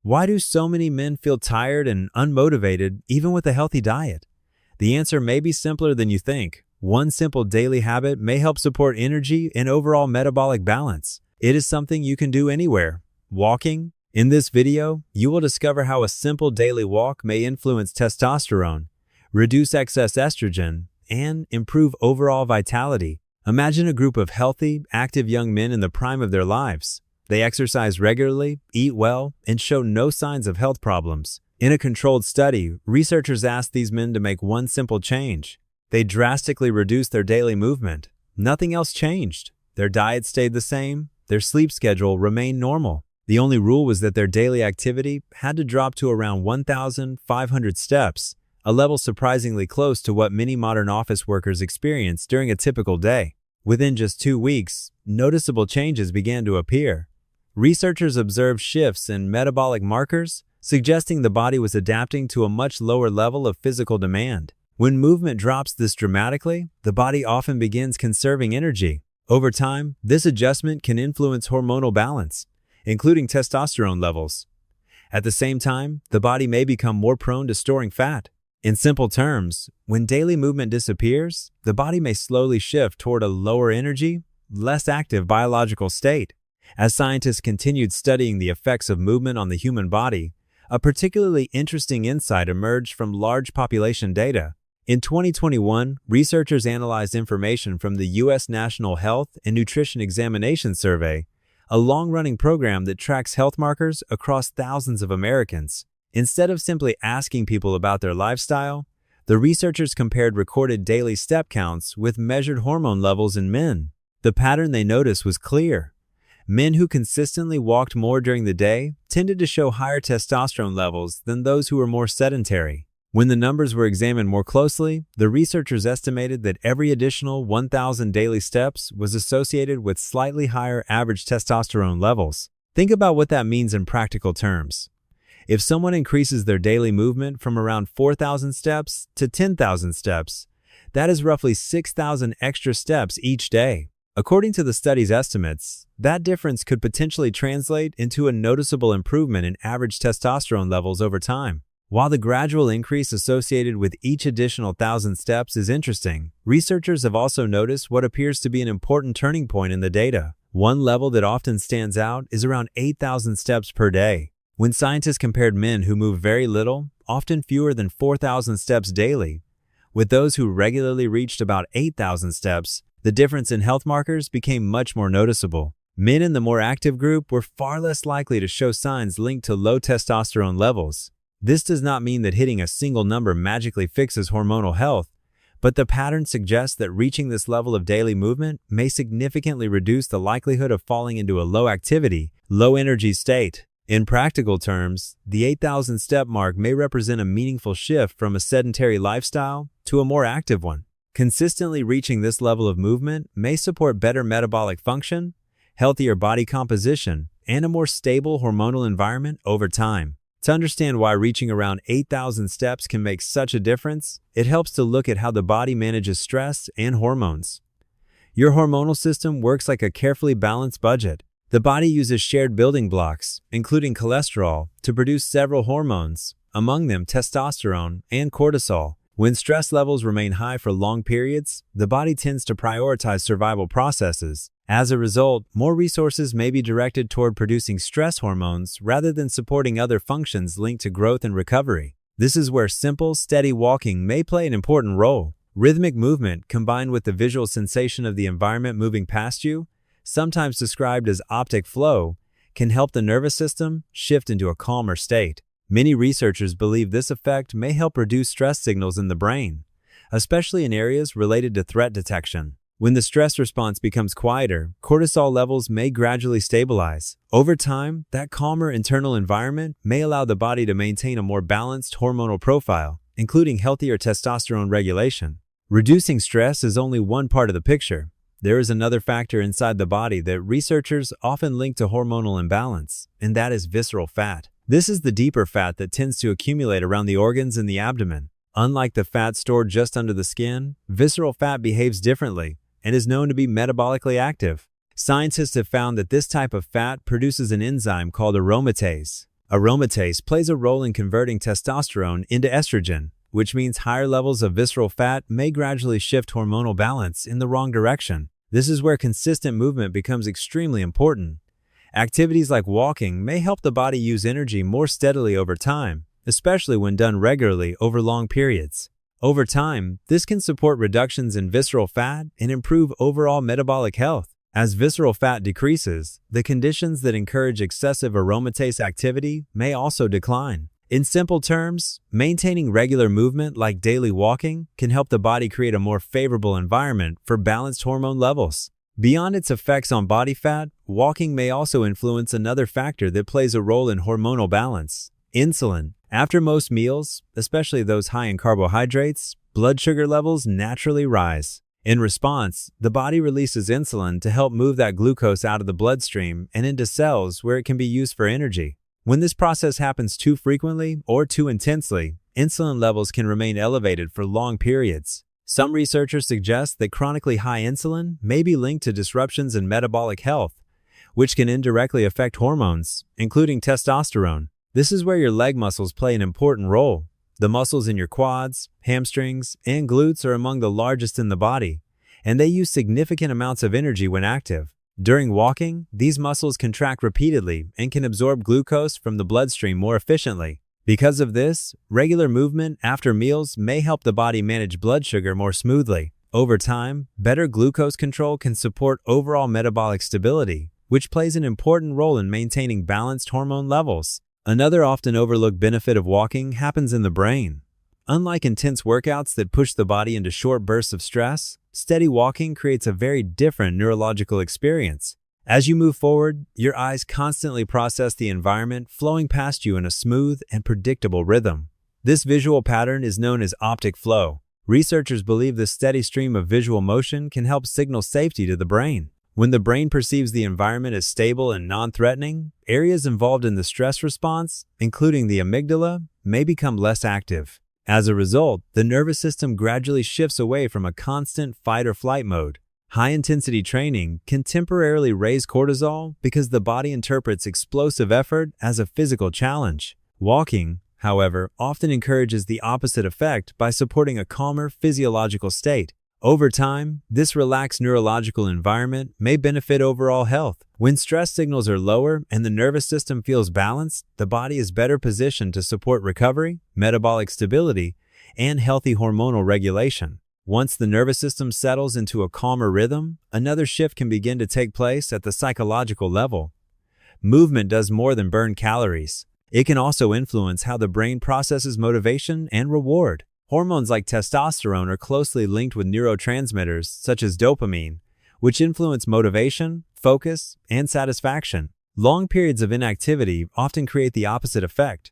Why do so many men feel tired and unmotivated even with a healthy diet? The answer may be simpler than you think. One simple daily habit may help support energy and overall metabolic balance. It is something you can do anywhere. Walking. In this video, you will discover how a simple daily walk may influence testosterone, reduce excess estrogen, and improve overall vitality. Imagine a group of healthy, active young men in the prime of their lives. They exercise regularly, eat well, and show no signs of health problems. In a controlled study, researchers asked these men to make one simple change. They drastically reduced their daily movement. Nothing else changed. Their diet stayed the same. Their sleep schedule remained normal. The only rule was that their daily activity had to drop to around 1,500 steps, a level surprisingly close to what many modern office workers experience during a typical day. Within just 2 weeks, noticeable changes began to appear. Researchers observed shifts in metabolic markers, suggesting the body was adapting to a much lower level of physical demand. When movement drops this dramatically, the body often begins conserving energy. Over time, this adjustment can influence hormonal balance, including testosterone levels. At the same time, the body may become more prone to storing fat. In simple terms, when daily movement disappears, the body may slowly shift toward a lower energy, less active biological state. As scientists continued studying the effects of movement on the human body, a particularly interesting insight emerged from large population data. In 2021, researchers analyzed information from the U.S. National Health and Nutrition Examination Survey, a long-running program that tracks health markers across thousands of Americans. Instead of simply asking people about their lifestyle, the researchers compared recorded daily step counts with measured hormone levels in men. The pattern they noticed was clear. Men who consistently walked more during the day tended to show higher testosterone levels than those who were more sedentary. When the numbers were examined more closely, the researchers estimated that every additional 1,000 daily steps was associated with slightly higher average testosterone levels. Think about what that means in practical terms. If someone increases their daily movement from around 4,000 steps to 10,000 steps, that is roughly 6,000 extra steps each day. According to the study's estimates, that difference could potentially translate into a noticeable improvement in average testosterone levels over time. While the gradual increase associated with each additional 1,000 steps is interesting, researchers have also noticed what appears to be an important turning point in the data. One level that often stands out is around 8,000 steps per day. When scientists compared men who move very little, often fewer than 4,000 steps daily, with those who regularly reached about 8,000 steps, the difference in health markers became much more noticeable. Men in the more active group were far less likely to show signs linked to low testosterone levels. This does not mean that hitting a single number magically fixes hormonal health, but the pattern suggests that reaching this level of daily movement may significantly reduce the likelihood of falling into a low-activity, low-energy state. In practical terms, the 8,000 step mark may represent a meaningful shift from a sedentary lifestyle to a more active one. Consistently reaching this level of movement may support better metabolic function, healthier body composition, and a more stable hormonal environment over time. To understand why reaching around 8,000 steps can make such a difference, it helps to look at how the body manages stress and hormones. Your hormonal system works like a carefully balanced budget. The body uses shared building blocks, including cholesterol, to produce several hormones, among them testosterone and cortisol. When stress levels remain high for long periods, the body tends to prioritize survival processes. As a result, more resources may be directed toward producing stress hormones rather than supporting other functions linked to growth and recovery. This is where simple, steady walking may play an important role. Rhythmic movement, combined with the visual sensation of the environment moving past you, sometimes described as optic flow, can help the nervous system shift into a calmer state. Many researchers believe this effect may help reduce stress signals in the brain, especially in areas related to threat detection. When the stress response becomes quieter, cortisol levels may gradually stabilize. Over time, that calmer internal environment may allow the body to maintain a more balanced hormonal profile, including healthier testosterone regulation. Reducing stress is only one part of the picture. There is another factor inside the body that researchers often link to hormonal imbalance, and that is visceral fat. This is the deeper fat that tends to accumulate around the organs in the abdomen. Unlike the fat stored just under the skin, visceral fat behaves differently and is known to be metabolically active. Scientists have found that this type of fat produces an enzyme called aromatase. Aromatase plays a role in converting testosterone into estrogen, which means higher levels of visceral fat may gradually shift hormonal balance in the wrong direction. This is where consistent movement becomes extremely important. Activities like walking may help the body use energy more steadily over time, especially when done regularly over long periods. Over time, this can support reductions in visceral fat and improve overall metabolic health. As visceral fat decreases, the conditions that encourage excessive aromatase activity may also decline. In simple terms, maintaining regular movement like daily walking can help the body create a more favorable environment for balanced hormone levels. Beyond its effects on body fat, walking may also influence another factor that plays a role in hormonal balance: insulin. After most meals, especially those high in carbohydrates, blood sugar levels naturally rise. In response, the body releases insulin to help move that glucose out of the bloodstream and into cells where it can be used for energy. When this process happens too frequently or too intensely, insulin levels can remain elevated for long periods. Some researchers suggest that chronically high insulin may be linked to disruptions in metabolic health, which can indirectly affect hormones, including testosterone. This is where your leg muscles play an important role. The muscles in your quads, hamstrings, and glutes are among the largest in the body, and they use significant amounts of energy when active. During walking, these muscles contract repeatedly and can absorb glucose from the bloodstream more efficiently. Because of this, regular movement after meals may help the body manage blood sugar more smoothly. Over time, better glucose control can support overall metabolic stability, which plays an important role in maintaining balanced hormone levels. Another often overlooked benefit of walking happens in the brain. Unlike intense workouts that push the body into short bursts of stress, steady walking creates a very different neurological experience. As you move forward, your eyes constantly process the environment flowing past you in a smooth and predictable rhythm. This visual pattern is known as optic flow. Researchers believe this steady stream of visual motion can help signal safety to the brain. When the brain perceives the environment as stable and non-threatening, areas involved in the stress response, including the amygdala, may become less active. As a result, the nervous system gradually shifts away from a constant fight-or-flight mode. High-intensity training can temporarily raise cortisol because the body interprets explosive effort as a physical challenge. Walking, however, often encourages the opposite effect by supporting a calmer physiological state. Over time, this relaxed neurological environment may benefit overall health. When stress signals are lower and the nervous system feels balanced, the body is better positioned to support recovery, metabolic stability, and healthy hormonal regulation. Once the nervous system settles into a calmer rhythm, another shift can begin to take place at the psychological level. Movement does more than burn calories. It can also influence how the brain processes motivation and reward. Hormones like testosterone are closely linked with neurotransmitters such as dopamine, which influence motivation, focus, and satisfaction. Long periods of inactivity often create the opposite effect.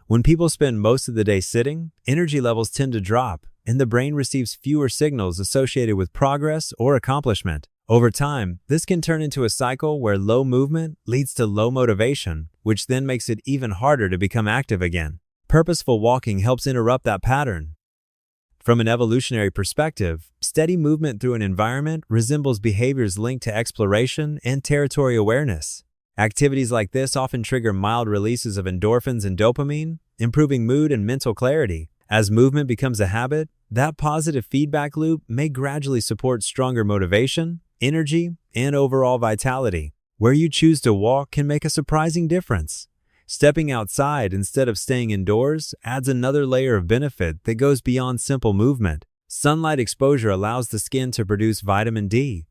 When people spend most of the day sitting, energy levels tend to drop, and the brain receives fewer signals associated with progress or accomplishment. Over time, this can turn into a cycle where low movement leads to low motivation, which then makes it even harder to become active again. Purposeful walking helps interrupt that pattern. From an evolutionary perspective, steady movement through an environment resembles behaviors linked to exploration and territory awareness. Activities like this often trigger mild releases of endorphins and dopamine, improving mood and mental clarity. As movement becomes a habit, that positive feedback loop may gradually support stronger motivation, energy, and overall vitality. Where you choose to walk can make a surprising difference. Stepping outside instead of staying indoors adds another layer of benefit that goes beyond simple movement. Sunlight exposure allows the skin to produce vitamin D,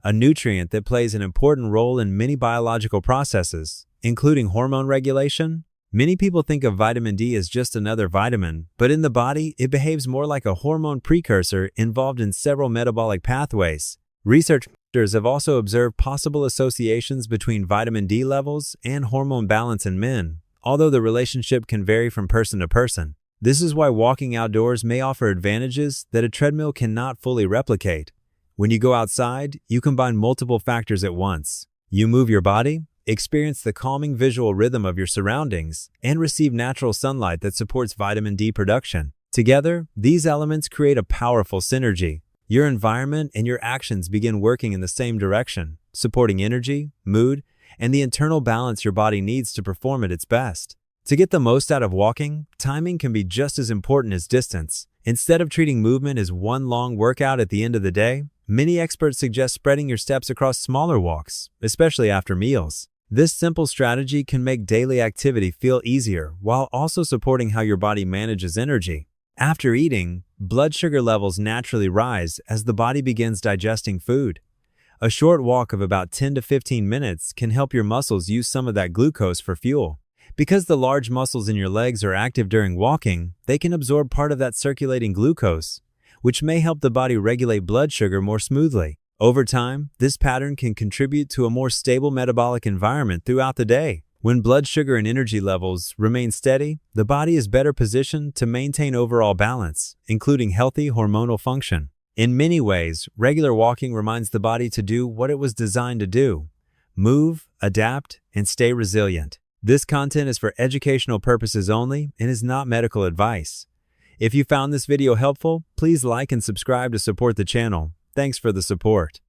a nutrient that plays an important role in many biological processes, including hormone regulation. Many people think of vitamin D as just another vitamin, but in the body, it behaves more like a hormone precursor involved in several metabolic pathways. Researchers have also observed possible associations between vitamin D levels and hormone balance in men, although the relationship can vary from person to person. This is why walking outdoors may offer advantages that a treadmill cannot fully replicate. When you go outside, you combine multiple factors at once. You move your body, experience the calming visual rhythm of your surroundings, and receive natural sunlight that supports vitamin D production. Together, these elements create a powerful synergy. Your environment and your actions begin working in the same direction, supporting energy, mood, and the internal balance your body needs to perform at its best. To get the most out of walking, timing can be just as important as distance. Instead of treating movement as one long workout at the end of the day, many experts suggest spreading your steps across smaller walks, especially after meals. This simple strategy can make daily activity feel easier while also supporting how your body manages energy. After eating, blood sugar levels naturally rise as the body begins digesting food. A short walk of about 10 to 15 minutes can help your muscles use some of that glucose for fuel. Because the large muscles in your legs are active during walking, they can absorb part of that circulating glucose, which may help the body regulate blood sugar more smoothly. Over time, this pattern can contribute to a more stable metabolic environment throughout the day. When blood sugar and energy levels remain steady, the body is better positioned to maintain overall balance, including healthy hormonal function. In many ways, regular walking reminds the body to do what it was designed to do: move, adapt, and stay resilient. This content is for educational purposes only and is not medical advice. If you found this video helpful, please like and subscribe to support the channel. Thanks for the support.